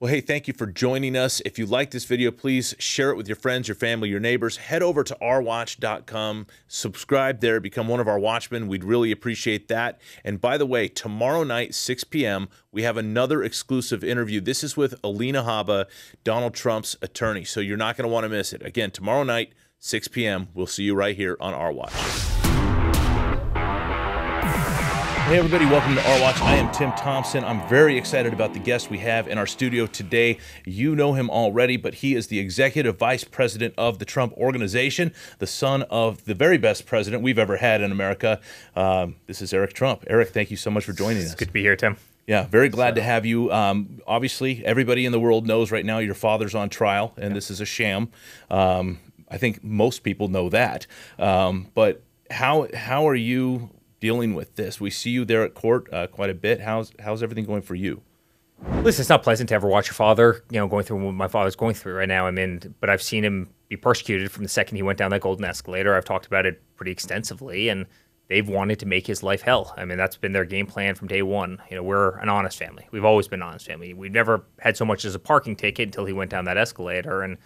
Well, hey, thank you for joining us. If you like this video, please share it with your friends, your family, your neighbors. Head over to ourwatch.com, subscribe there, become one of our watchmen. We'd really appreciate that. And by the way, tomorrow night, 6 p.m., we have another exclusive interview. This is with Alina Habba, Donald Trump's attorney, so you're not going to want to miss it. Again, tomorrow night, 6 p.m., we'll see you right here on Our Watch. Hey everybody, welcome to Our Watch. I am Tim Thompson. I'm very excited about the guest we have in our studio today. You know him already, but he is the Executive Vice President of the Trump Organization, the son of the very best president we've ever had in America. This is Eric Trump. Eric, thank you so much for joining us. It's good to be here, Tim. Yeah, very glad to have you. Obviously, everybody in the world knows right now your father's on trial, and this is a sham. I think most people know that. But how are you dealing with this? We see you there at court quite a bit. How's everything going for you? Listen, it's not pleasant to ever watch your father, going through what my father's going through right now. But I've seen him be persecuted from the second he went down that golden escalator. I've talked about it pretty extensively, and they've wanted to make his life hell. That's been their game plan from day one. We're an honest family. We've always been an honest family. We've never had so much as a parking ticket until he went down that escalator. And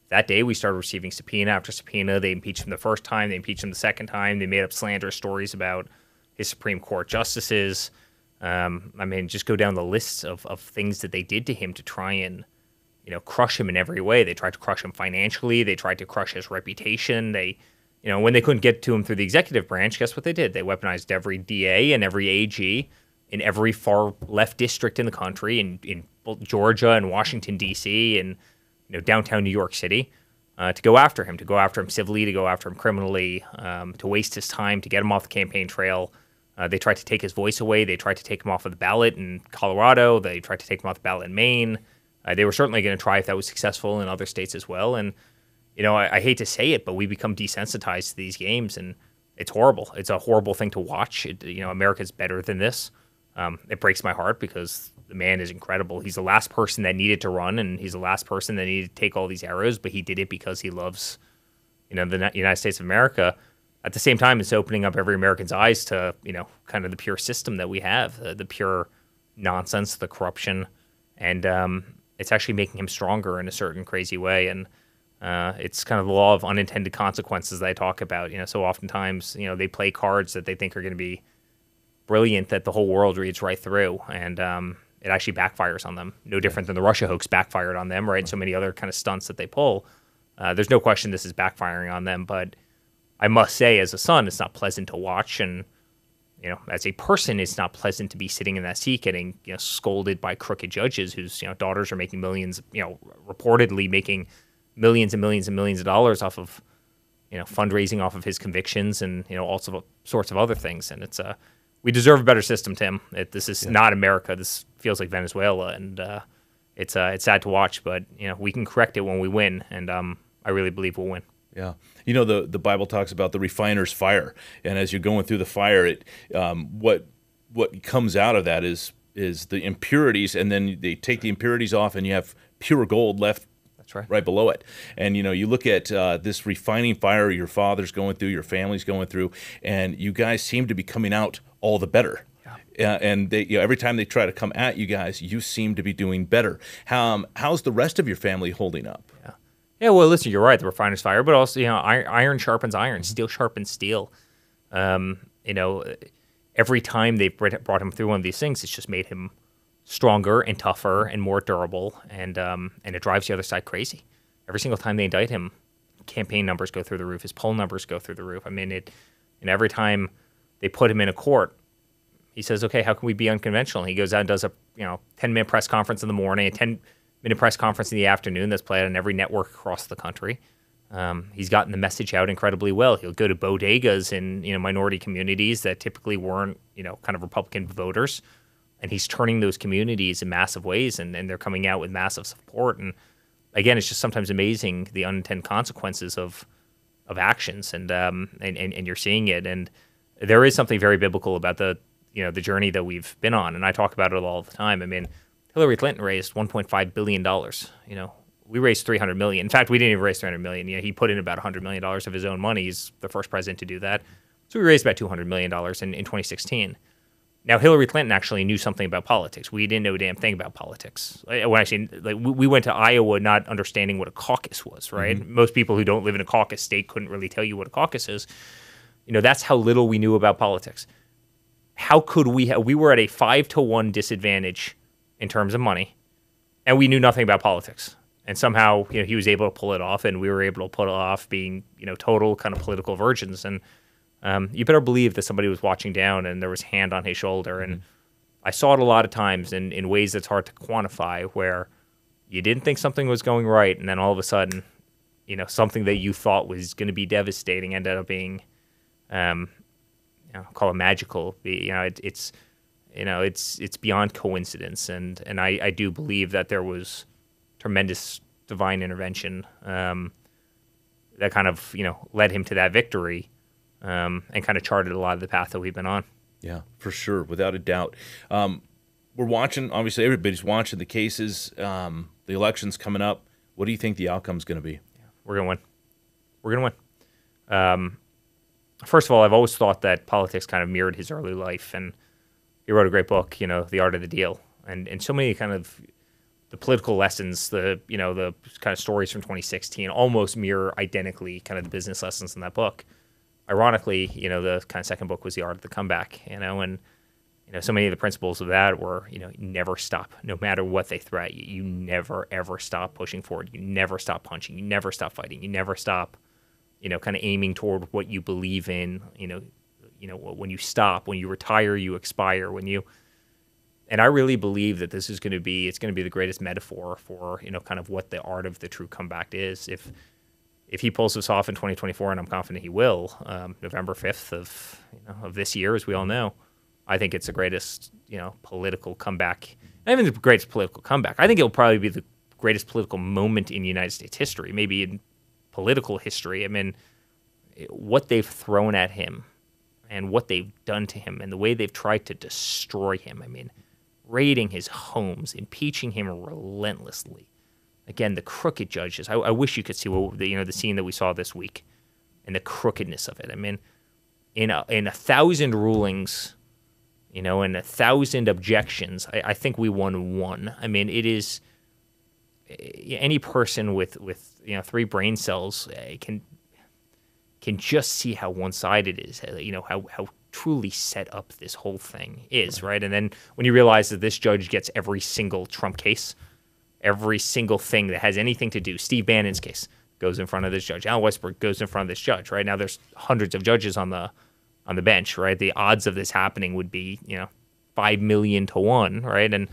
that day, we started receiving subpoena after subpoena. They impeached him the first time. They impeached him the second time. They made up slanderous stories about his Supreme Court justices. Just go down the list of things that they did to him to try and, crush him in every way. They tried to crush him financially. They tried to crush his reputation. They, when they couldn't get to him through the executive branch, guess what they did? They weaponized every DA and every AG in every far left district in the country, in both Georgia and Washington, D.C., and downtown New York City, to go after him civilly, to go after him criminally, to waste his time, to get him off the campaign trail. They tried to take his voice away. They tried to take him off of the ballot in Colorado. They tried to take him off the ballot in Maine. They were certainly going to try if that was successful in other states as well. And, I hate to say it, but we become desensitized to these games, and it's horrible. It's a horrible thing to watch. America's better than this. It breaks my heart because the man is incredible. He's the last person that needed to run, and he's the last person that needed to take all these arrows, but he did it because he loves, the United States of America. At the same time, it's opening up every American's eyes to, kind of the pure system that we have, the pure nonsense, the corruption, and it's actually making him stronger in a certain crazy way. And it's kind of the law of unintended consequences that I talk about. So oftentimes, they play cards that they think are going to be brilliant that the whole world reads right through, and it actually backfires on them. No different than the Russia hoax backfired on them, right? So many other kind of stunts that they pull. There's no question this is backfiring on them, but I must say, as a son, it's not pleasant to watch, and as a person, it's not pleasant to be sitting in that seat getting scolded by crooked judges whose daughters are making millions, reportedly making millions and millions and millions of dollars off of fundraising off of his convictions and all sorts of other things. And it's we deserve a better system, Tim. This is not America. This feels like Venezuela, and it's sad to watch, but we can correct it when we win, and I really believe we'll win. Yeah. The Bible talks about the refiner's fire, and as you're going through the fire, what comes out of that is the impurities, and then they take the impurities off, and you have pure gold left. That's right below it. And you look at this refining fire your father's going through, your family's going through, and you guys seem to be coming out all the better. And they, every time they try to come at you guys, you seem to be doing better. How's the rest of your family holding up? Yeah, well, listen, you're right, the refiner's fire, but also, iron sharpens iron, steel sharpens steel. Every time they've brought him through one of these things, it's just made him stronger and tougher and more durable, and it drives the other side crazy. Every single time they indict him, campaign numbers go through the roof, his poll numbers go through the roof. Every time they put him in a court, he says, okay, how can we be unconventional? He goes out and does a 10-minute press conference in the morning, a 10-minute press conference in the afternoon that's played on every network across the country. He's gotten the message out incredibly well. He'll go to bodegas in minority communities that typically weren't kind of Republican voters, and he's turning those communities in massive ways, and they're coming out with massive support. And again, it's just sometimes amazing the unintended consequences of actions, and you're seeing it. And there is something very biblical about the journey that we've been on, and I talk about it all the time. Hillary Clinton raised $1.5 billion. We raised $300 million. In fact, we didn't even raise $300 million. He put in about $100 million of his own money. He's the first president to do that. So we raised about $200 million in 2016. Now, Hillary Clinton actually knew something about politics. We didn't know a damn thing about politics. When I say, like, we went to Iowa not understanding what a caucus was, right? Most people who don't live in a caucus state couldn't really tell you what a caucus is. That's how little we knew about politics. How could we were at a 5-to-1 disadvantage in terms of money, and we knew nothing about politics. And somehow, he was able to pull it off, and we were able to pull it off being, total kind of political virgins. And you better believe that somebody was watching down and there was hand on his shoulder. And I saw it a lot of times in ways that's hard to quantify, where you didn't think something was going right, and then all of a sudden, something that you thought was going to be devastating ended up being, call it magical. It's beyond coincidence, and I do believe that there was tremendous divine intervention that kind of led him to that victory. And kind of charted a lot of the path that we've been on. Yeah, for sure, without a doubt. We're watching, obviously everybody's watching the cases. The election's coming up. What do you think the outcome's going to be? We're going to win. We're going to win. First of all, I've always thought that politics kind of mirrored his early life, and he wrote a great book, The Art of the Deal. And so many kind of the political lessons, the kind of stories from 2016 almost mirror identically kind of the business lessons in that book. Ironically, the kind of second book was The Art of the Comeback, and so many of the principles of that were, never stop, no matter what they throw at you. You never, ever stop pushing forward. You never stop punching. You never stop fighting. You never stop, kind of aiming toward what you believe in. When you stop, when you retire, you expire. And I really believe that this is going to be, it's going to be the greatest metaphor for, kind of what the art of the true comeback is. If he pulls this off in 2024, and I'm confident he will, November 5th of this year, as we all know, I think it's the greatest, political comeback. Not even the greatest political comeback. I think it'll probably be the greatest political moment in United States history, maybe in political history. I mean, what they've thrown at him and what they've done to him and the way they've tried to destroy him. I mean, raiding his homes, impeaching him relentlessly. Again, the crooked judges. I wish you could see the scene that we saw this week, and the crookedness of it. I mean, in 1,000 rulings, and 1,000 objections, I think we won one. I mean, it is any person with 3 brain cells can just see how one-sided it is. How truly set up this whole thing is, right? And then when you realize that this judge gets every single Trump case. Every single thing that has anything to do, Steve Bannon's case goes in front of this judge. Alan Westbrook goes in front of this judge. Right now, there's hundreds of judges on the bench. Right, the odds of this happening would be 5 million to 1. Right, and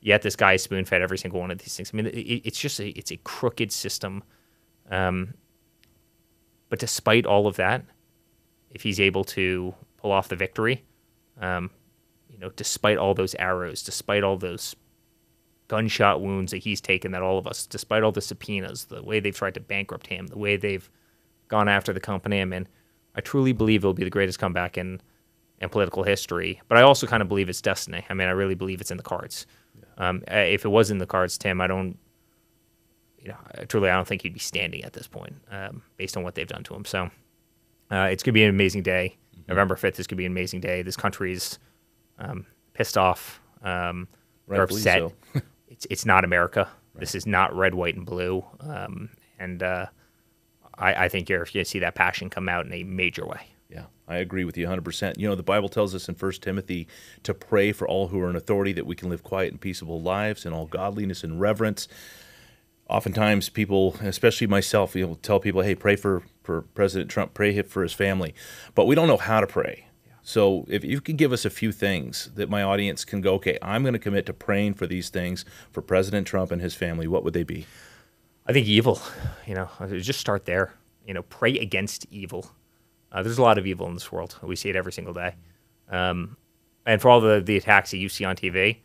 yet this guy is spoon-fed every single one of these things. I mean, it's a crooked system. But despite all of that, if he's able to pull off the victory, despite all those arrows, despite all those gunshot wounds that he's taken, that all of us, despite all the subpoenas, the way they've tried to bankrupt him, the way they've gone after the company, I mean, I truly believe it'll be the greatest comeback in political history. But I also kind of believe it's destiny. I mean, I really believe it's in the cards. Yeah. If it was in the cards, Tim, I don't think he'd be standing at this point, based on what they've done to him. So it's going to be an amazing day. Mm-hmm. November 5th is going to be an amazing day. This country's pissed off. They're upset. So. It's not America. Right. This is not red, white, and blue. I think you're going to see that passion come out in a major way. Yeah, I agree with you 100%. The Bible tells us in 1 Timothy to pray for all who are in authority, that we can live quiet and peaceable lives in all godliness and reverence. Oftentimes people, especially myself, tell people, hey, pray for President Trump, pray for his family. But we don't know how to pray. So if you could give us a few things that my audience can go, okay, I'm going to commit to praying for these things for President Trump and his family, what would they be? I think evil, just start there. Pray against evil. There's a lot of evil in this world. We see it every single day. And for all the attacks that you see on TV,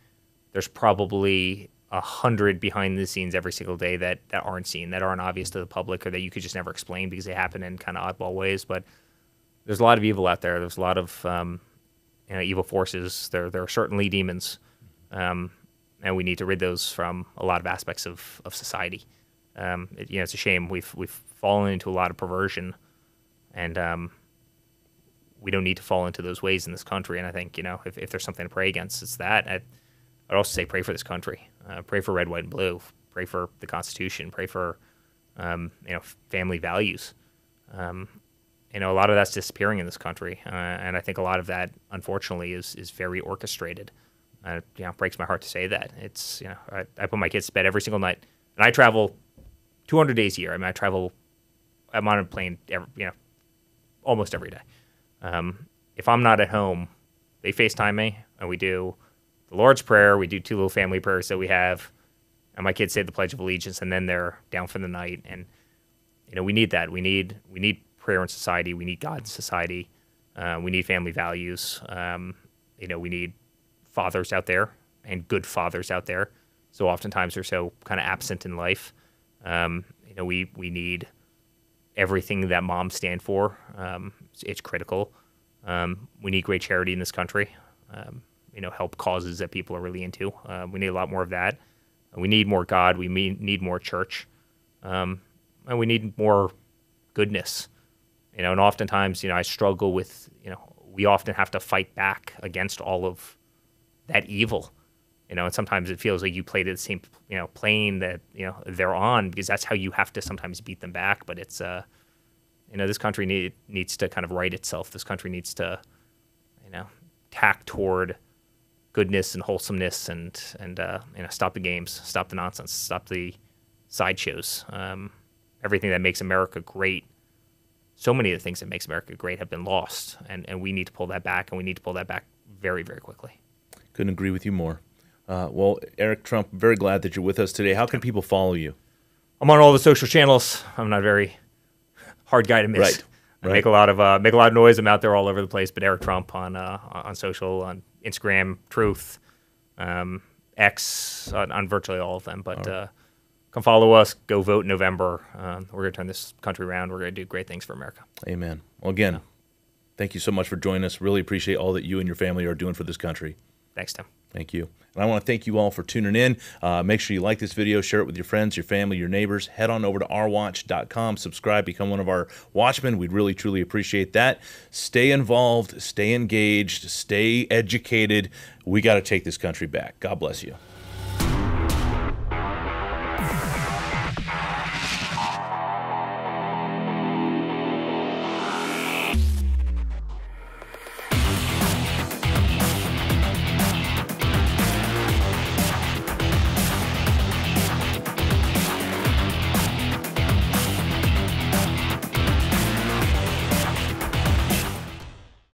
there's probably 100 behind the scenes every single day that aren't seen, that aren't obvious to the public, or that you could just never explain because they happen in kind of oddball ways. But there's a lot of evil out there. There's a lot of evil forces. There are certainly demons, and we need to rid those from a lot of aspects of society. It's a shame we've fallen into a lot of perversion, and we don't need to fall into those ways in this country. And I think, if there's something to pray against, it's that. I'd also say pray for this country. Pray for red, white, and blue. Pray for the Constitution. Pray for, family values. A lot of that's disappearing in this country. And I think a lot of that, unfortunately, is very orchestrated. It breaks my heart to say that. It's, I put my kids to bed every single night. And I travel 200 days a year. I'm on a plane, almost every day. If I'm not at home, they FaceTime me, and we do the Lord's Prayer. We do 2 little family prayers that we have, and my kids say the Pledge of Allegiance, and then they're down for the night. And we need that. We need prayer in society. We need God in society. We need family values. We need fathers out there, and good fathers out there. So oftentimes they're so kind of absent in life. We need everything that moms stand for. It's critical. We need great charity in this country. Help causes that people are really into. We need a lot more of that. We need more God. We need more church. And we need more goodness. And oftentimes, I struggle with, we often have to fight back against all of that evil. And sometimes it feels like you play to the same, plane that, they're on, because that's how you have to sometimes beat them back. But it's, this country needs to kind of right itself. This country needs to, tack toward goodness and wholesomeness and stop the games, stop the nonsense, stop the sideshows. Everything that makes America great. So many of the things that makes America great have been lost, and we need to pull that back, and we need to pull that back very, very quickly. Couldn't agree with you more. Well, Eric Trump, very glad that you're with us today. How can people follow you? I'm on all the social channels. I'm not a very hard guy to miss. Right. I make a lot of noise. I'm out there all over the place. But Eric Trump on social, on Instagram, Truth, X, on virtually all of them. But come follow us. Go vote in November. We're going to turn this country around. We're going to do great things for America. Amen. Well, again, thank you so much for joining us. Really appreciate all that you and your family are doing for this country. Thanks, Tim. Thank you. And I want to thank you all for tuning in. Make sure you like this video, share it with your friends, your family, your neighbors. Head on over to ourwatch.com, subscribe, become one of our watchmen. We'd really, truly appreciate that. Stay involved, stay engaged, stay educated. We got to take this country back. God bless you.